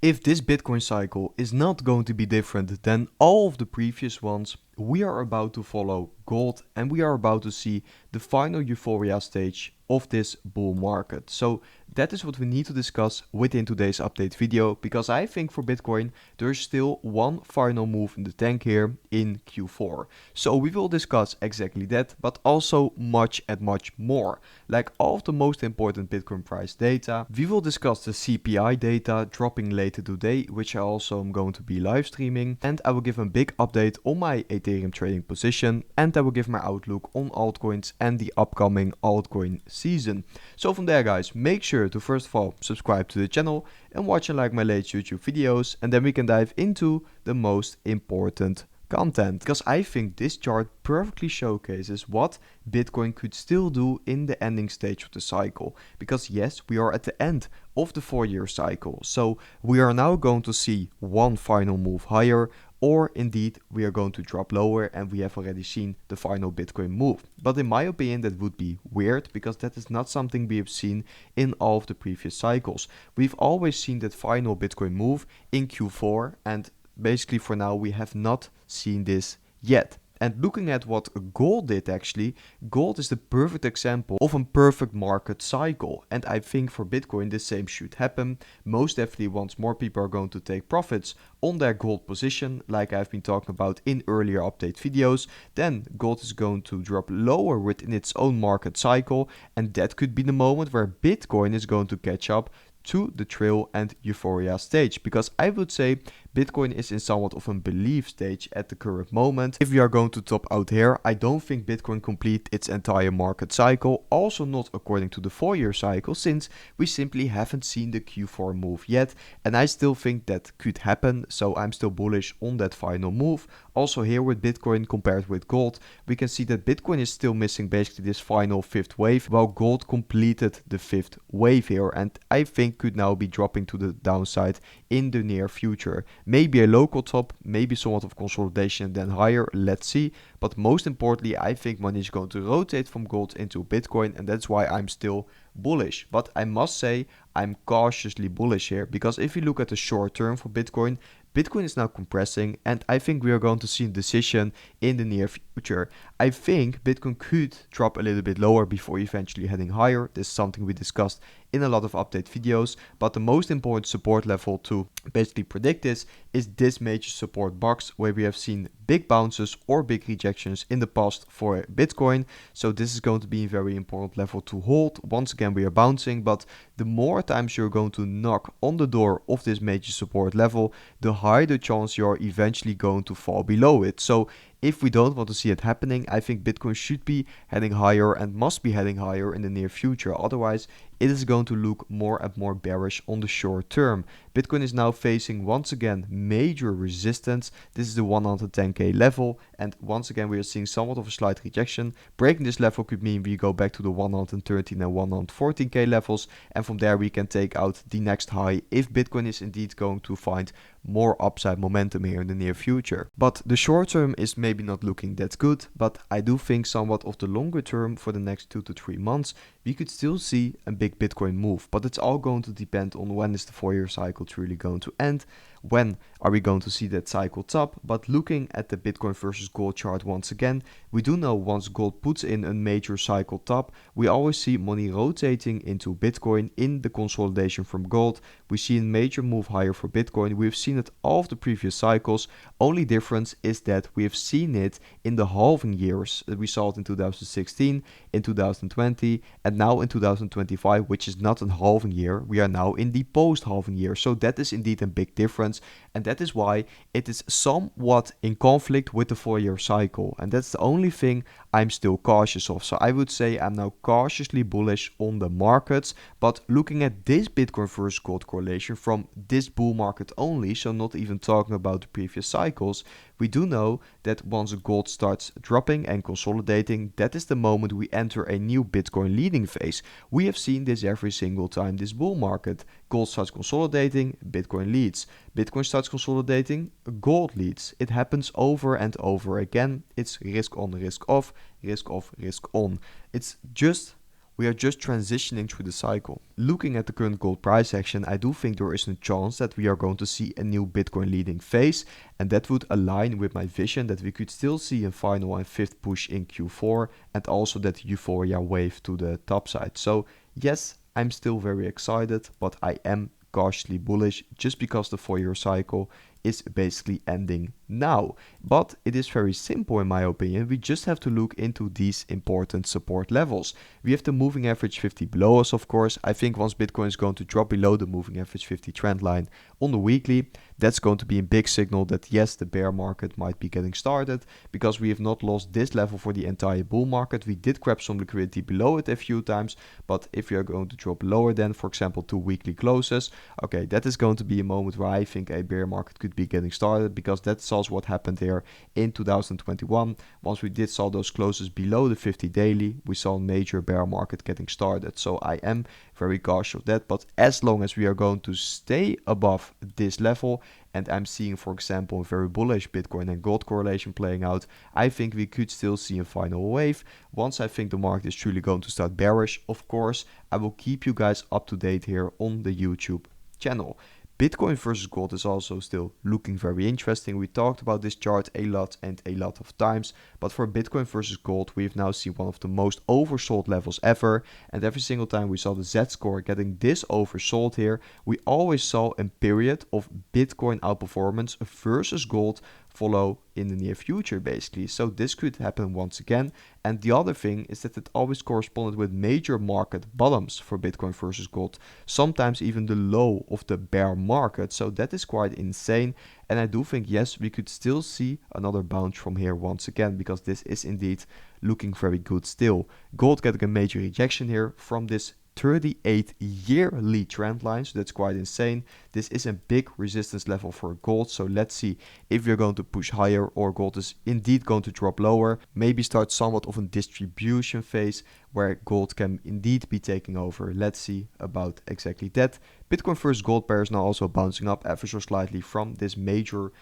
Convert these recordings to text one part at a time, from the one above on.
If this Bitcoin cycle is not going to be different than all of the previous ones, we are about to follow gold and we are about to see the final euphoria stage of this bull market. So that is what we need to discuss within today's update video, because I think for Bitcoin there's still one final move in the tank here in Q4. So we will discuss exactly that, but also much and much more, like all of the most important Bitcoin price data. We will discuss the CPI data dropping later today, which I also am going to be live streaming, and I will give a big update on my Ethereum trading position, and I will give my outlook on altcoins and the upcoming altcoin season. So from there, guys, make sure to first of all subscribe to the channel and watch and like my latest YouTube videos, and then we can dive into the most important content, because I think this chart perfectly showcases what Bitcoin could still do in the ending stage of the cycle. Because yes, we are at the end of the 4-year cycle, so we are now going to see one final move higher, or indeed we are going to drop lower, and we have already seen the final Bitcoin move. But in my opinion that would be weird, because that is not something we have seen in all of the previous cycles. We've always seen that final Bitcoin move in Q4, and basically for now we have not seen this yet. And looking at what gold did, actually, gold is the perfect example of a perfect market cycle. And I think for Bitcoin the same should happen. Most definitely once more people are going to take profits on their gold position, like I've been talking about in earlier update videos, then gold is going to drop lower within its own market cycle. And that could be the moment where Bitcoin is going to catch up to the trail and euphoria stage, because I would say Bitcoin is in somewhat of a belief stage at the current moment. If we are going to top out here, I don't think Bitcoin complete its entire market cycle, also not according to the 4-year cycle, since we simply haven't seen the Q4 move yet, and I still think that could happen, so I'm still bullish on that final move. Also here with Bitcoin compared with gold, we can see that Bitcoin is still missing basically this final 5th wave, while gold completed the 5th wave here, and I think could now be dropping to the downside in the near future. Maybe a local top, maybe somewhat of consolidation, then higher, let's see. But most importantly, I think money is going to rotate from gold into Bitcoin, and that's why I'm still bullish. But I must say I'm cautiously bullish here, because if you look at the short term for Bitcoin, Bitcoin is now compressing, and I think we are going to see a decision in the near future. I think Bitcoin could drop a little bit lower before eventually heading higher. This is something we discussed in a lot of update videos, but the most important support level to basically predict this is this major support box, where we have seen big bounces or big rejections in the past for Bitcoin. So this is going to be a very important level to hold. Once again, we are bouncing, but the more times you're going to knock on the door of this major support level, the higher the chance you're eventually going to fall below it. So if we don't want to see it happening, I think Bitcoin should be heading higher and must be heading higher in the near future. Otherwise, it is going to look more and more bearish on the short term. Bitcoin is now facing once again major resistance. This is the 110k level, and once again we are seeing somewhat of a slight rejection. Breaking this level could mean we go back to the 113 and 114k levels, and from there we can take out the next high if Bitcoin is indeed going to find more upside momentum here in the near future. But the short term is maybe not looking that good, but I do think somewhat of the longer term for the next 2 to 3 months we could still see a big Bitcoin move. But it's all going to depend on when is the 4-year cycle truly going to end, when are we going to see that cycle top. But looking at the Bitcoin versus gold chart once again, we do know once gold puts in a major cycle top, we always see money rotating into Bitcoin in the consolidation from gold. We see a major move higher for Bitcoin. We've seen it all of the previous cycles. Only difference is that we have seen it in the halving years. We saw it in 2016, in 2020, and now in 2025, which is not a halving year. We are now in the post-halving year. So that is indeed a big difference, and that is why it is somewhat in conflict with the 4-year cycle, and that's the only thing I'm still cautious of. So I would say I'm now cautiously bullish on the markets, but looking at this Bitcoin versus gold correlation from this bull market only, so not even talking about the previous cycles, we do know that once gold starts dropping and consolidating, that is the moment we enter a new Bitcoin leading phase. We have seen this every single time this bull market. Gold starts consolidating, Bitcoin leads. Bitcoin starts consolidating, gold leads. It happens over and over again. It's risk on, risk off, risk off, risk on. It's just We are just transitioning through the cycle. Looking at the current gold price action, I do think there is a chance that we are going to see a new Bitcoin leading phase, and that would align with my vision that we could still see a final and fifth push in Q4, and also that euphoria wave to the top side. So yes, I'm still very excited, but I am cautiously bullish just because the 4-year cycle is basically ending now. But it is very simple in my opinion. We just have to look into these important support levels. We have the moving average 50 below us, of course. I think once Bitcoin is going to drop below the moving average 50 trend line on the weekly, that's going to be a big signal that yes, the bear market might be getting started, because we have not lost this level for the entire bull market. We did grab some liquidity below it a few times, but if we are going to drop lower than, for example, 2 weekly closes, okay, that is going to be a moment where I think a bear market could be getting started, because that's also what happened here in 2021. Once we did saw those closes below the 50 daily, we saw a major bear market getting started. So I am very cautious of that, but as long as we are going to stay above this level, and I'm seeing, for example, a very bullish Bitcoin and gold correlation playing out, I think we could still see a final wave. Once I think the market is truly going to start bearish, of course, I will keep you guys up to date here on the YouTube channel. Bitcoin versus gold is also still looking very interesting. We talked about this chart a lot of times, but for Bitcoin versus gold, we've now seen one of the most oversold levels ever. And every single time we saw the Z-score getting this oversold here, we always saw a period of Bitcoin outperformance versus gold follow in the near future, basically. So this could happen once again. And the other thing is that it always corresponded with major market bottoms for Bitcoin versus gold, sometimes even the low of the bear market. So that is quite insane. And I do think, yes, we could still see another bounce from here once again, because this is indeed looking very good still. Gold getting a major rejection here from this 38 yearly trend line, so that's quite insane. This is a big resistance level for gold, so let's see if we're going to push higher or gold is indeed going to drop lower, maybe start somewhat of a distribution phase where gold can indeed be taking over. Let's see about exactly that. Bitcoin versus gold pair is now also bouncing up ever so slightly from this major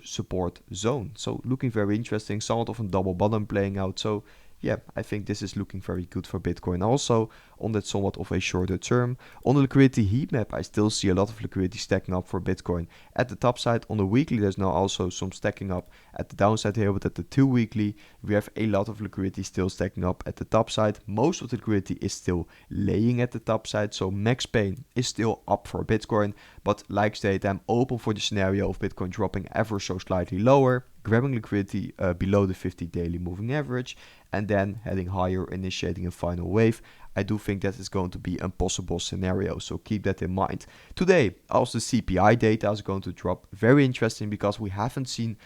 support zone, so looking very interesting, somewhat of a double bottom playing out. So yeah, I think this is looking very good for Bitcoin also on that somewhat of a shorter term. On the liquidity heat map, I still see a lot of liquidity stacking up for Bitcoin. At the top side, on the weekly, there's now also some stacking up at the downside here, but at the 2 weekly, we have a lot of liquidity still stacking up at the top side. Most of the liquidity is still laying at the top side, so max pain is still up for Bitcoin. But like stated, I'm open for the scenario of Bitcoin dropping ever so slightly lower, grabbing liquidity below the 50 daily moving average, and then heading higher, initiating a final wave. I do think that is going to be a possible scenario, so keep that in mind. Today, also CPI data is going to drop. Very interesting, because we haven't seen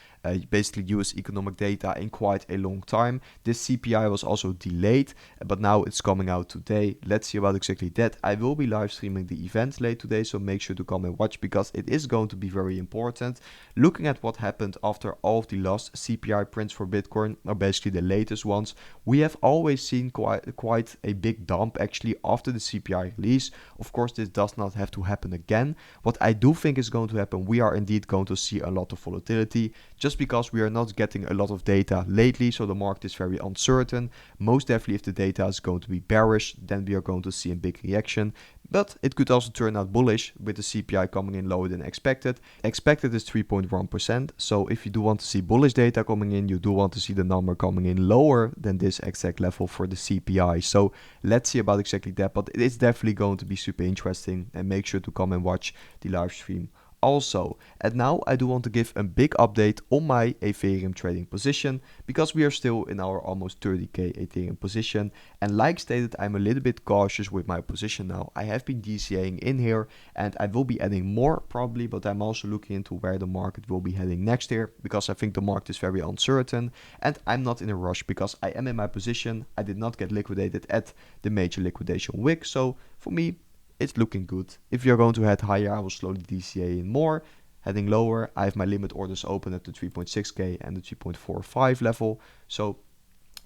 basically US economic data in quite a long time. This CPI was also delayed, but now it's coming out today. Let's see about exactly that. I will be live streaming the event late today, so make sure to come and watch, because it is going to be very important. Looking at what happened after all of the last CPI prints for Bitcoin, or basically the latest ones, we have always seen quite a big dump actually after the CPI release. Of course, this does not have to happen again. What I do think is going to happen, we are indeed going to see a lot of volatility, just because we are not getting a lot of data lately, so the market is very uncertain. Most definitely, if the data is going to be bearish, then we are going to see a big reaction. But it could also turn out bullish with the CPI coming in lower than expected. Expected is 3.1%. So if you do want to see bullish data coming in, you do want to see the number coming in lower than this exact level for the CPI. So let's see about exactly that. But it is definitely going to be super interesting, and make sure to come and watch the live stream also. And now I do want to give a big update on my Ethereum trading position, because we are still in our almost 30k Ethereum position, and like stated, I'm a little bit cautious with my position now. I have been DCAing in here, and I will be adding more probably, but I'm also looking into where the market will be heading next year, because I think the market is very uncertain, and I'm not in a rush because I am in my position. I did not get liquidated at the major liquidation wick, so for me it's looking good. If you're going to head higher, I will slowly DCA in more. Heading lower, I have my limit orders open at the 3.6k and the 3.45 level. So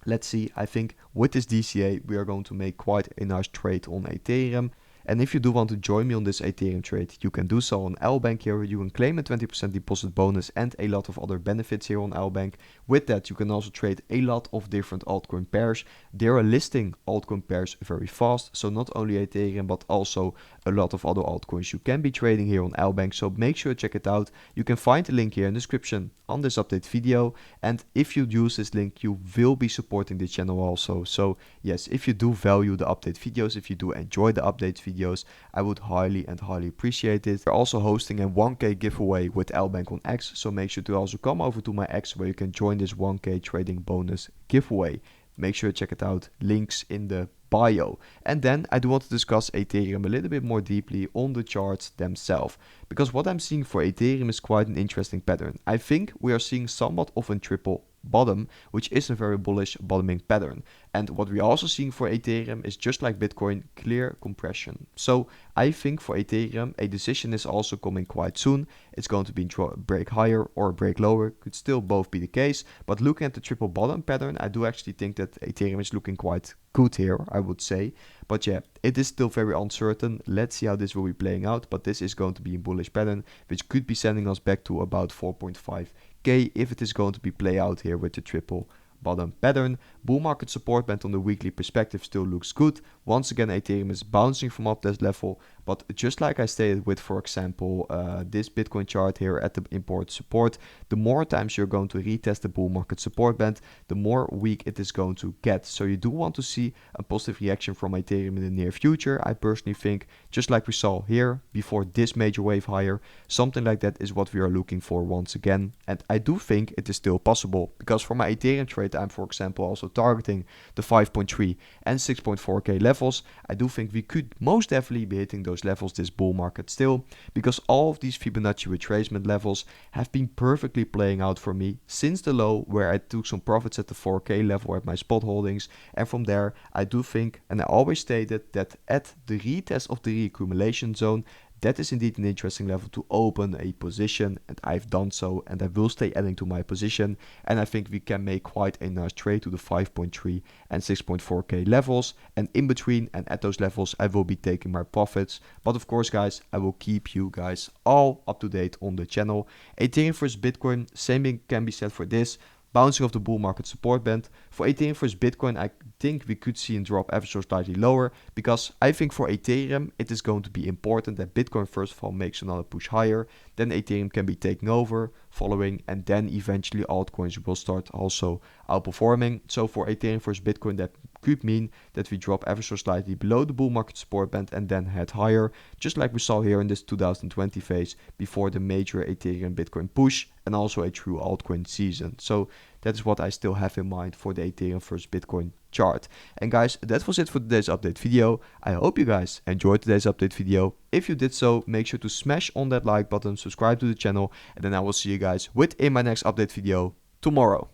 let's see. I think with this DCA, we are going to make quite a nice trade on Ethereum. And if you do want to join me on this Ethereum trade, you can do so on LBANK here. You can claim a 20% deposit bonus and a lot of other benefits here on LBANK. With that, you can also trade a lot of different altcoin pairs. They are listing altcoin pairs very fast, so not only Ethereum but also a lot of other altcoins you can be trading here on LBANK. So make sure to check it out. You can find the link here in the description on this update video, and if you use this link you will be supporting the channel also. So yes, if you do value the update videos, if you do enjoy the update videos, I would highly appreciate it. We're also hosting a 1k giveaway with LBANK on X, so make sure to also come over to my X where you can join this 1k trading bonus giveaway. Make sure to check it out, links in the bio. And then I do want to discuss Ethereum a little bit more deeply on the charts themselves, because what I'm seeing for Ethereum is quite an interesting pattern. I think we are seeing somewhat of a triple bottom, which is a very bullish bottoming pattern. And what we're also seeing for Ethereum is, just like Bitcoin, clear compression. So I think for Ethereum a decision is also coming quite soon. It's going to be break higher or break lower, could still both be the case, but looking at the triple bottom pattern, I do actually think that Ethereum is looking quite good here, I would say. But yeah, it is still very uncertain. Let's see how this will be playing out, but this is going to be a bullish pattern, which could be sending us back to about 4.5k if it is going to be play out here with the triple bottom pattern. Bull market support band on the weekly perspective still looks good. Once again, Ethereum is bouncing from up this level, but just like I stated with, for example, this Bitcoin chart here at the import support, the more times you're going to retest the bull market support band, the more weak it is going to get. So you do want to see a positive reaction from Ethereum in the near future. I personally think, just like we saw here before this major wave higher, something like that is what we are looking for once again. And I do think it is still possible, because for my Ethereum trade, I'm, for example, also targeting the 5.3 and 6.4k levels. I do think we could most definitely be hitting those levels this bull market still, because all of these Fibonacci retracement levels have been perfectly playing out for me since the low, where I took some profits at the 4k level at my spot holdings, and from there I do think, and I always stated, that at the retest of the reaccumulation zone, that is indeed an interesting level to open a position, and I've done so, and I will stay adding to my position, and I think we can make quite a nice trade to the 5.3 and 6.4k levels, and in between and at those levels I will be taking my profits. But of course guys, I will keep you guys all up to date on the channel. Ethereum versus Bitcoin, same thing can be said for this. Bouncing off the bull market support band. For Ethereum versus Bitcoin, I think we could see a drop ever so slightly lower, because I think for Ethereum it is going to be important that Bitcoin first of all makes another push higher, then Ethereum can be taken over, following, and then eventually altcoins will start also outperforming. So for Ethereum versus Bitcoin, that could mean that we drop ever so slightly below the bull market support band and then head higher, just like we saw here in this 2020 phase before the major Ethereum Bitcoin push and also a true altcoin season. So that is what I still have in mind for the Ethereum versus Bitcoin chart. And guys, that was it for today's update video. I hope you guys enjoyed today's update video. If you did so, make sure to smash on that like button, subscribe to the channel, and then I will see you guys within my next update video tomorrow.